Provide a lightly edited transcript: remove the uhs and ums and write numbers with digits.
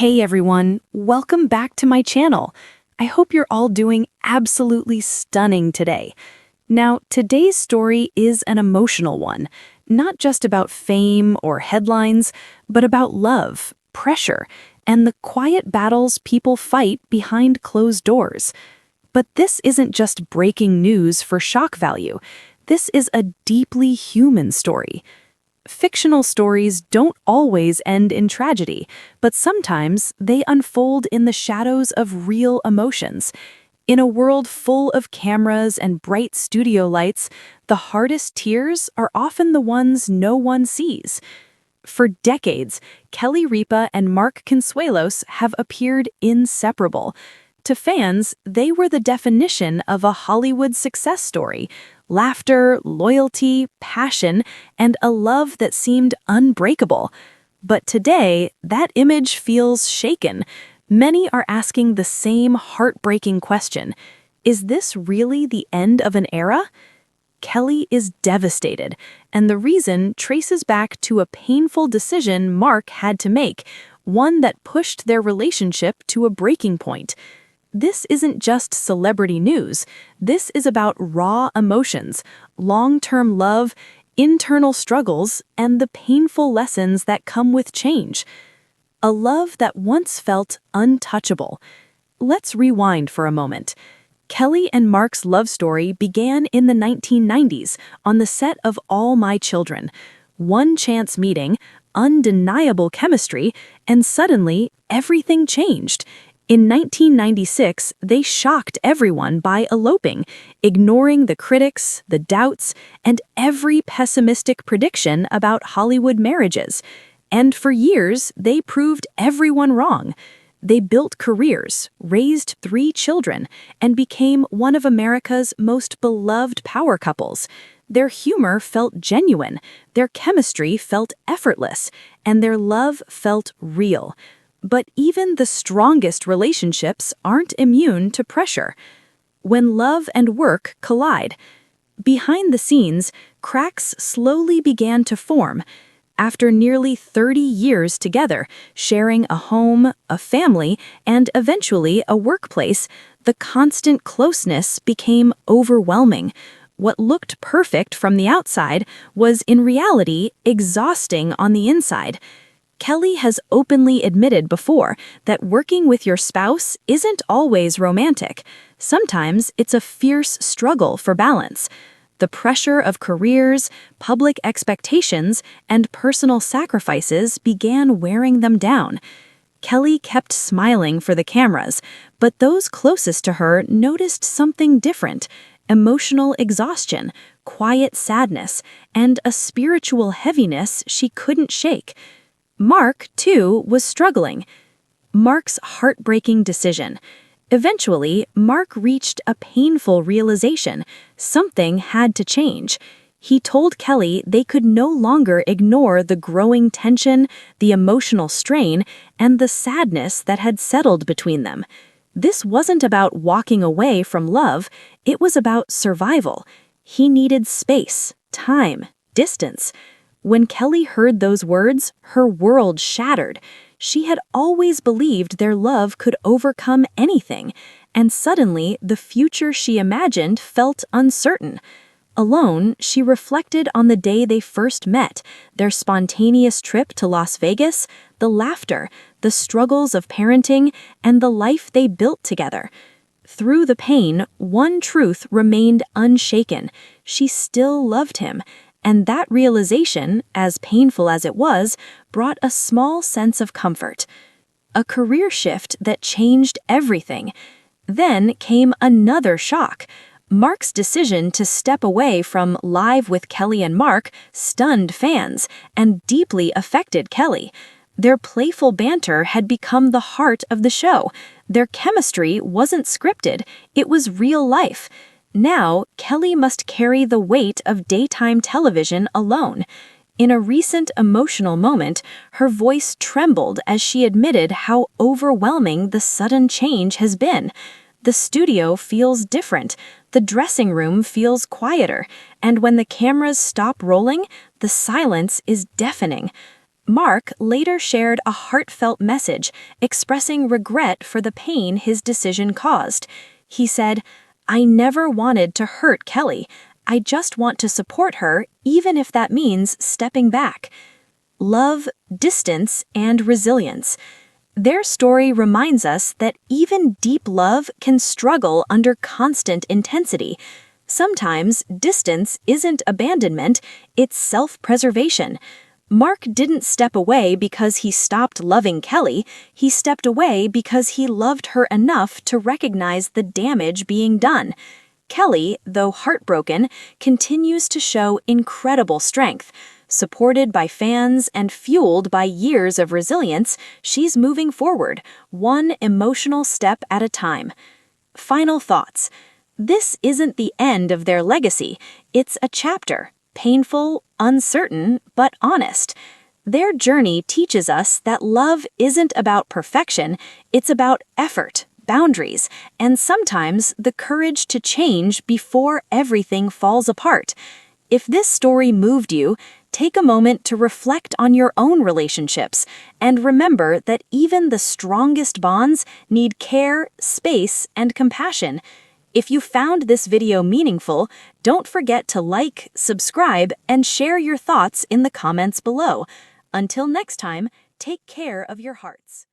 Hey everyone, welcome back to my channel. I hope you're all doing absolutely stunning today. Now, today's story is an emotional one, not just about fame or headlines, but about love, pressure, and the quiet battles people fight behind closed doors. But this isn't just breaking news for shock value. This is a deeply human story. Fictional stories don't always end in tragedy, but sometimes they unfold in the shadows of real emotions. In a world full of cameras and bright studio lights, the hardest tears are often the ones no one sees. For decades, Kelly, Ripa, and Mark Consuelos have appeared inseparable. To fans, they were the definition of a Hollywood success story: laughter, loyalty, passion, and a love that seemed unbreakable. But today, that image feels shaken. Many are asking the same heartbreaking question: is this really the end of an era? Kelly is devastated, and the reason traces back to a painful decision Mark had to make, one that pushed their relationship to a breaking point. This isn't just celebrity news. This is about raw emotions, long-term love, internal struggles, and the painful lessons that come with change. A love that once felt untouchable. Let's rewind for a moment. Kelly and Mark's love story began in the 1990s on the set of All My Children. One chance meeting, undeniable chemistry, and suddenly everything changed. In 1996, they shocked everyone by eloping, ignoring the critics, the doubts, and every pessimistic prediction about Hollywood marriages. And for years, they proved everyone wrong. They built careers, raised 3 children, and became one of America's most beloved power couples. Their humor felt genuine, their chemistry felt effortless, and their love felt real. But even the strongest relationships aren't immune to pressure. When love and work collide, behind the scenes, cracks slowly began to form. After nearly 30 years together, sharing a home, a family, and eventually a workplace, the constant closeness became overwhelming. What looked perfect from the outside was in reality exhausting on the inside. Kelly has openly admitted before that working with your spouse isn't always romantic. Sometimes it's a fierce struggle for balance. The pressure of careers, public expectations, and personal sacrifices began wearing them down. Kelly kept smiling for the cameras, but those closest to her noticed something different: emotional exhaustion, quiet sadness, and a spiritual heaviness she couldn't shake. Mark, too, was struggling. Mark's heartbreaking decision. Eventually, Mark reached a painful realization: something had to change. He told Kelly they could no longer ignore the growing tension, the emotional strain, and the sadness that had settled between them. This wasn't about walking away from love, it was about survival. He needed space, time, distance. When Kelly heard those words, her world shattered. She had always believed their love could overcome anything, and suddenly the future she imagined felt uncertain. Alone, she reflected on the day they first met, their spontaneous trip to Las Vegas, the laughter, the struggles of parenting, and the life they built together. Through the pain, one truth remained unshaken: she still loved him. And that realization, as painful as it was, brought a small sense of comfort. A career shift that changed everything. Then came another shock. Mark's decision to step away from Live with Kelly and Mark stunned fans and deeply affected Kelly. Their playful banter had become the heart of the show. Their chemistry wasn't scripted, it was real life. Now, Kelly must carry the weight of daytime television alone. In a recent emotional moment, her voice trembled as she admitted how overwhelming the sudden change has been. The studio feels different, the dressing room feels quieter, and when the cameras stop rolling, the silence is deafening. Mark later shared a heartfelt message expressing regret for the pain his decision caused. He said, "I never wanted to hurt Kelly. I just want to support her, even if that means stepping back." Love, distance, and resilience. Their story reminds us that even deep love can struggle under constant intensity. Sometimes distance isn't abandonment, it's self-preservation. Mark didn't step away because he stopped loving Kelly. He stepped away because he loved her enough to recognize the damage being done. Kelly, though heartbroken, continues to show incredible strength. Supported by fans and fueled by years of resilience, she's moving forward, one emotional step at a time. Final thoughts. This isn't the end of their legacy. It's a chapter, painful, uncertain, but honest. Their journey teaches us that love isn't about perfection, it's about effort, boundaries, and sometimes the courage to change before everything falls apart. If this story moved you, take a moment to reflect on your own relationships and remember that even the strongest bonds need care, space, and compassion. If you found this video meaningful, don't forget to like, subscribe, and share your thoughts in the comments below. Until next time, take care of your hearts.